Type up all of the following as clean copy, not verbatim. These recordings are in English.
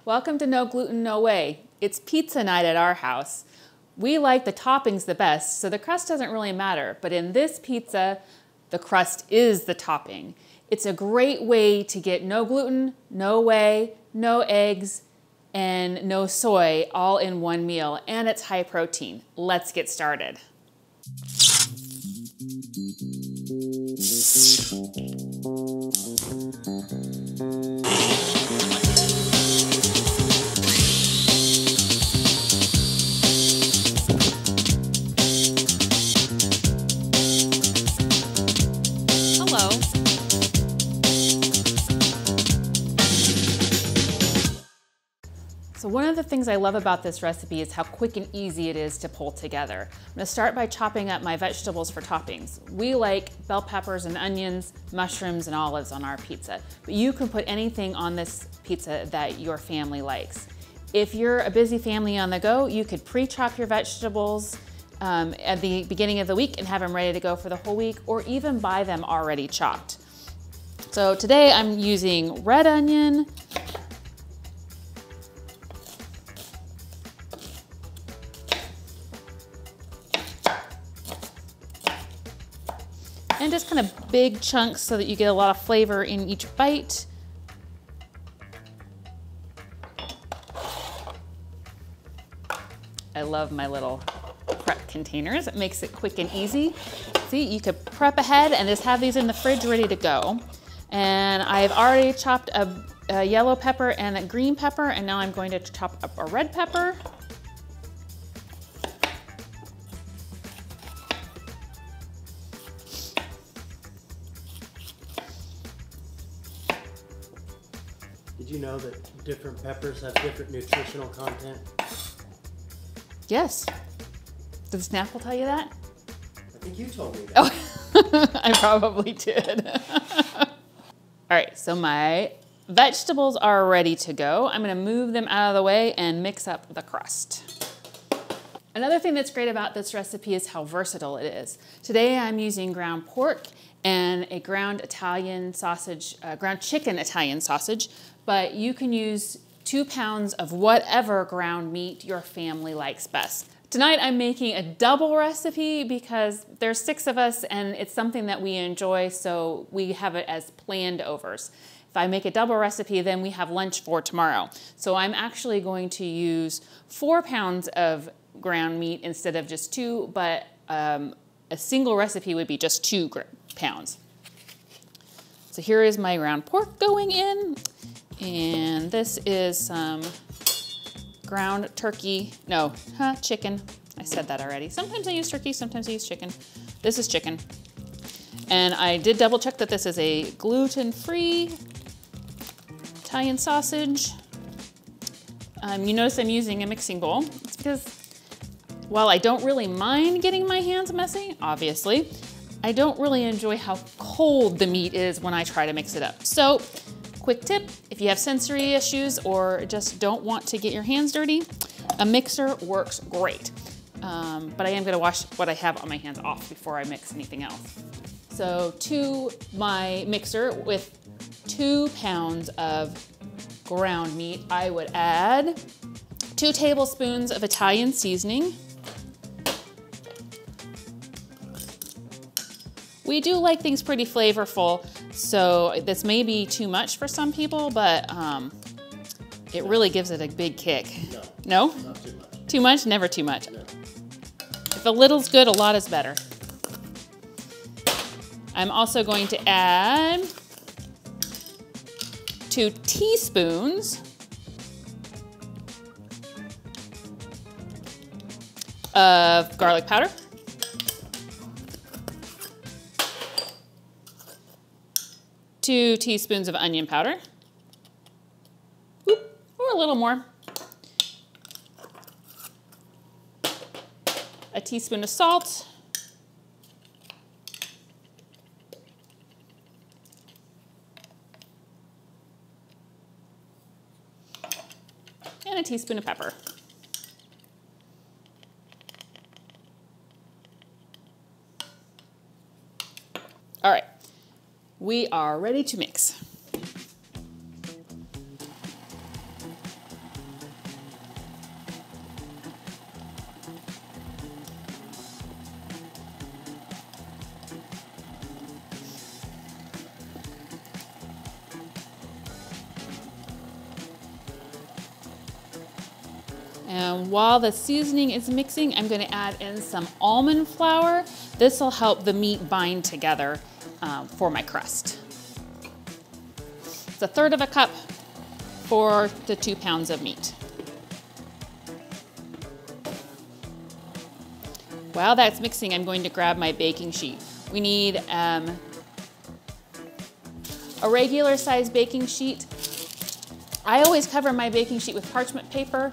Welcome to No Gluten, No Whey. It's pizza night at our house. We like the toppings the best, so the crust doesn't really matter. But in this pizza, the crust is the topping. It's a great way to get no gluten, no whey, no eggs, and no soy all in one meal. And it's high protein. Let's get started. So one of the things I love about this recipe is how quick and easy it is to pull together. I'm gonna start by chopping up my vegetables for toppings. We like bell peppers and onions, mushrooms and olives on our pizza, but you can put anything on this pizza that your family likes. If you're a busy family on the go, you could pre-chop your vegetables at the beginning of the week and have them ready to go for the whole week, or even buy them already chopped. So today I'm using red onion, and just kind of big chunks so that you get a lot of flavor in each bite. I love my little prep containers. It makes it quick and easy. See, you could prep ahead and just have these in the fridge ready to go. And I've already chopped a yellow pepper and a green pepper, and now I'm going to chop up a red pepper. Did you know that different peppers have different nutritional content? Yes. Did Snapple tell you that? I think you told me that. Oh, I probably did. All right, so my vegetables are ready to go. I'm gonna move them out of the way and mix up the crust. Another thing that's great about this recipe is how versatile it is. Today I'm using ground pork and a ground Italian sausage, ground chicken Italian sausage, but you can use 2 pounds of whatever ground meat your family likes best. Tonight I'm making a double recipe because there's 6 of us and it's something that we enjoy, so we have it as planned overs. If I make a double recipe, then we have lunch for tomorrow. So I'm actually going to use 4 pounds of ground meat instead of just 2, but a single recipe would be just 2 pounds. So here is my ground pork going in, and this is some ground turkey, chicken. I said that already. Sometimes I use turkey, sometimes I use chicken. This is chicken. And I did double check that this is a gluten-free Italian sausage. You notice I'm using a mixing bowl. It's because while I don't really mind getting my hands messy, obviously, I don't really enjoy how cold the meat is when I try to mix it up. So, quick tip, if you have sensory issues or just don't want to get your hands dirty, a mixer works great. But I am gonna wash what I have on my hands off before I mix anything else. So to my mixer with 2 pounds of ground meat, I would add 2 tablespoons of Italian seasoning. We do like things pretty flavorful, so this may be too much for some people, but it really gives it a big kick. No? No? Not too much. Too much? Never too much. No. If a little's good, a lot is better. I'm also going to add 2 teaspoons of garlic powder. 2 teaspoons of onion powder, or a little more. A teaspoon of salt. And a teaspoon of pepper. All right. We are ready to mix. And while the seasoning is mixing, I'm gonna add in some almond flour. This will help the meat bind together for my crust. It's 1/3 cup for the 2 pounds of meat. While that's mixing, I'm going to grab my baking sheet. We need a regular size baking sheet. I always cover my baking sheet with parchment paper.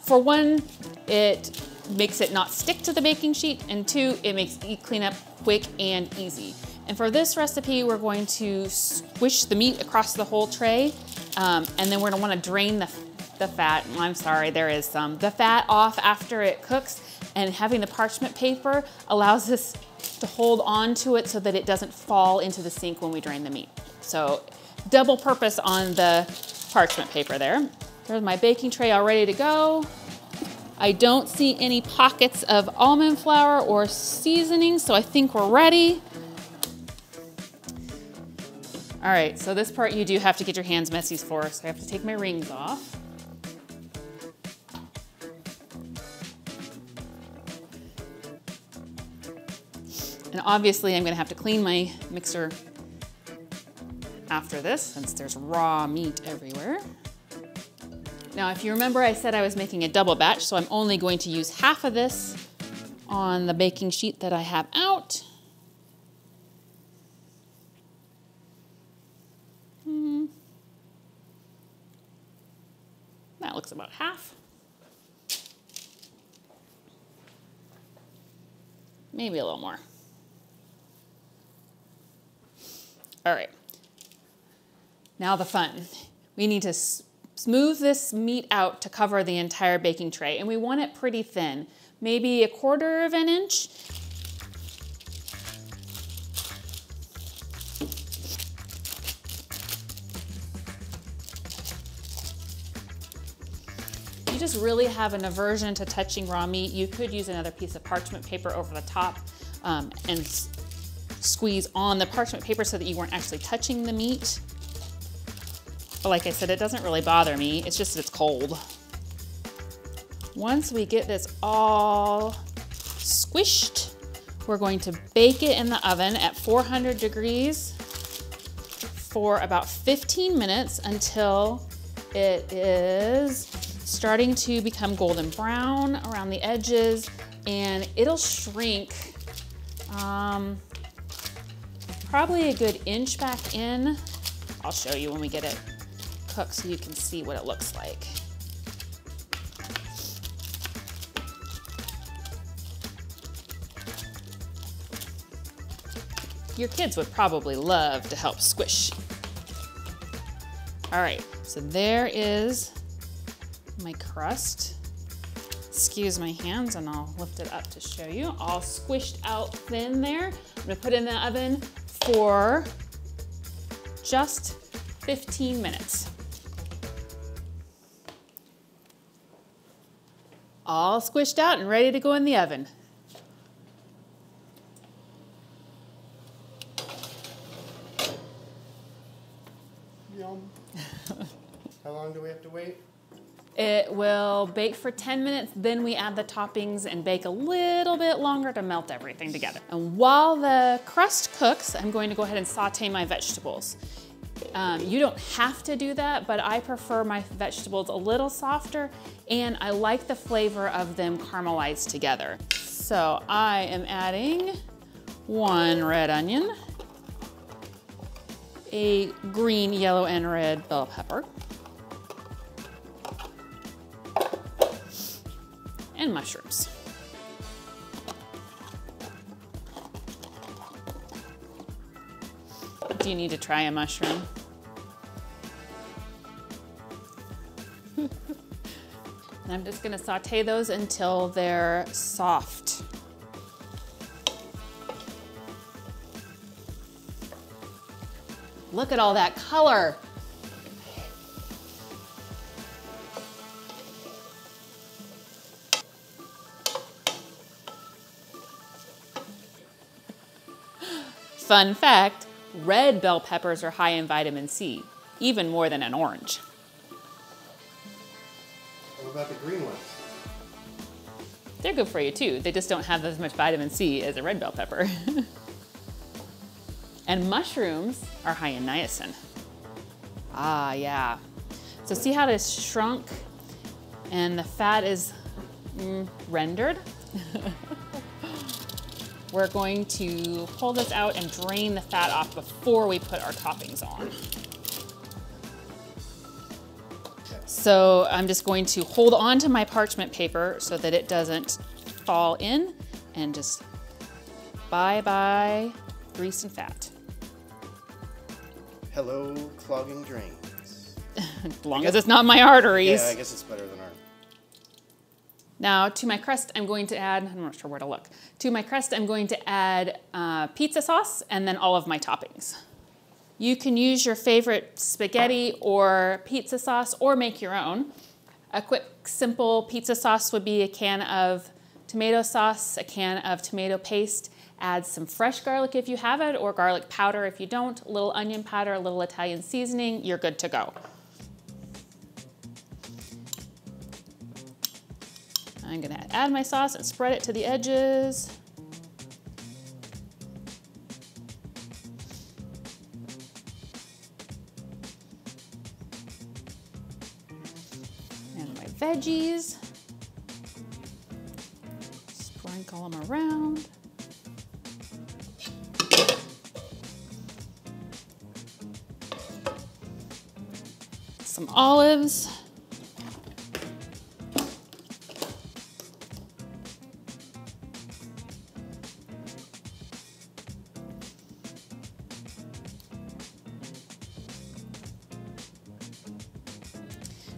For one, it makes it not stick to the baking sheet, and two, it makes cleanup quick and easy. And for this recipe, we're going to squish the meat across the whole tray, and then we're gonna wanna drain the fat, I'm sorry, there is some, the fat off after it cooks, and having the parchment paper allows us to hold on to it so that it doesn't fall into the sink when we drain the meat. So double purpose on the parchment paper there. There's my baking tray all ready to go. I don't see any pockets of almond flour or seasoning, so I think we're ready. All right, so this part you do have to get your hands messy for, so I have to take my rings off. And obviously I'm gonna have to clean my mixer after this, since there's raw meat everywhere. Now, if you remember, I said I was making a double batch, so I'm only going to use half of this on the baking sheet that I have out. That looks about half. Maybe a little more. All right. Now the fun. We need to smooth this meat out to cover the entire baking tray, and we want it pretty thin, maybe 1/4 of an inch. You just really have an aversion to touching raw meat, you could use another piece of parchment paper over the top and squeeze on the parchment paper so that you weren't actually touching the meat. But like I said, it doesn't really bother me, it's just that it's cold. Once we get this all squished, we're going to bake it in the oven at 400 degrees for about 15 minutes until it is starting to become golden brown around the edges, and it'll shrink probably a good inch back in. I'll show you when we get it cooked so you can see what it looks like. Your kids would probably love to help squish. All right, so there is my crust. Excuse my hands and I'll lift it up to show you. All squished out thin there. I'm gonna put it in the oven for just 15 minutes. All squished out and ready to go in the oven. Yum. How long do we have to wait? It will bake for 10 minutes, then we add the toppings and bake a little bit longer to melt everything together. And while the crust cooks, I'm going to go ahead and saute my vegetables. You don't have to do that, but I prefer my vegetables a little softer, and I like the flavor of them caramelized together. So I am adding 1 red onion, a green, yellow, and red bell pepper, and mushrooms. Do you need to try a mushroom? And I'm just gonna saute those until they're soft. Look at all that color. Fun fact, red bell peppers are high in vitamin C, even more than an orange. What about the green ones? They're good for you too. They just don't have as much vitamin C as a red bell pepper. And mushrooms are high in niacin. Ah, yeah. So see how this shrunk and the fat is rendered? We're going to pull this out and drain the fat off before we put our toppings on. So I'm just going to hold on to my parchment paper so that it doesn't fall in, and just bye-bye grease and fat. Hello, clogging drains. As long as it's not my arteries. Yeah, I guess it's better than ours. Now to my crust, I'm going to add, I'm not sure where to look. To my crust, I'm going to add pizza sauce and then all of my toppings. You can use your favorite spaghetti or pizza sauce or make your own. A quick, simple pizza sauce would be a can of tomato sauce, a can of tomato paste. Add some fresh garlic if you have it, or garlic powder if you don't, a little onion powder, a little Italian seasoning, you're good to go. I'm gonna add my sauce and spread it to the edges. And my veggies. Sprinkle them around. Some olives.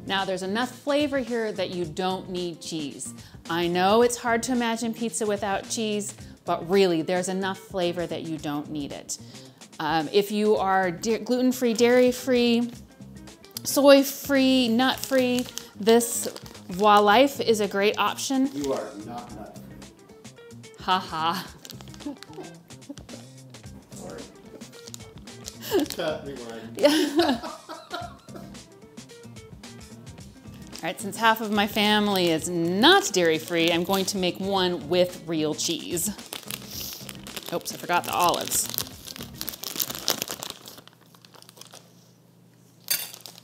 Now there's enough flavor here that you don't need cheese. I know it's hard to imagine pizza without cheese, but really there's enough flavor that you don't need it. If you are gluten-free, dairy-free, soy-free, nut-free, this Whey Life is a great option. You are not nut-free. Haha. Sorry. Cut, rewind. Yeah. All right, since half of my family is not dairy-free, I'm going to make one with real cheese. Oops, I forgot the olives.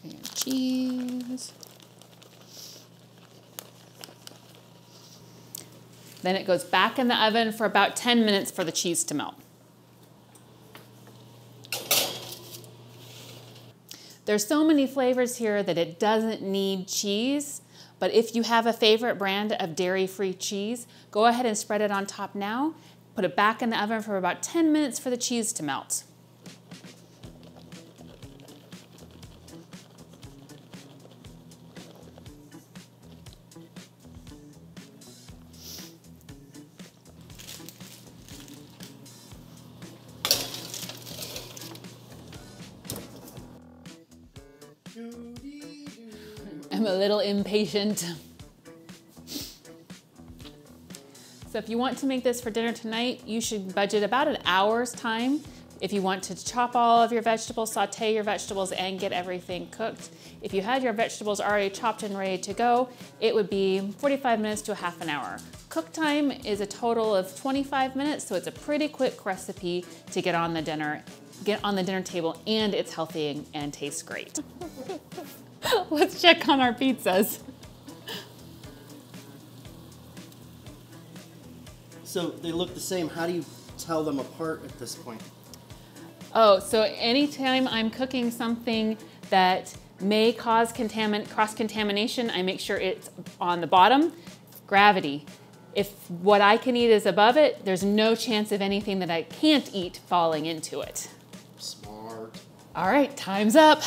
And cheese. Then it goes back in the oven for about 10 minutes for the cheese to melt. There's so many flavors here that it doesn't need cheese, but if you have a favorite brand of dairy-free cheese, go ahead and spread it on top now. Put it back in the oven for about 10 minutes for the cheese to melt. I'm a little impatient. So if you want to make this for dinner tonight, you should budget about an hour's time. If you want to chop all of your vegetables, saute your vegetables, and get everything cooked. If you had your vegetables already chopped and ready to go, it would be 45 minutes to a half an hour. Cook time is a total of 25 minutes, so it's a pretty quick recipe to get on the dinner table, and it's healthy and tastes great. Let's check on our pizzas. So they look the same. How do you tell them apart at this point? Oh, so anytime I'm cooking something that may cause cross-contamination, I make sure it's on the bottom. Gravity. If what I can eat is above it, there's no chance of anything that I can't eat falling into it. Smart. All right, time's up.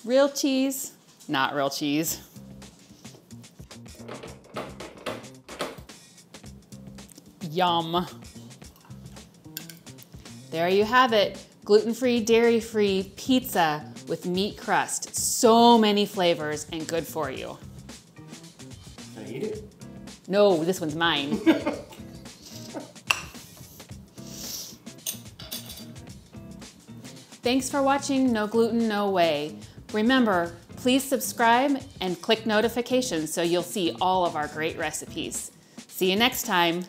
Real cheese, not real cheese. Yum. There you have it. Gluten-free, dairy-free pizza with meat crust. So many flavors and good for you. Can I eat it? No, this one's mine. Thanks for watching No Gluten, No Whey. Remember, please subscribe and click notifications so you'll see all of our great recipes. See you next time.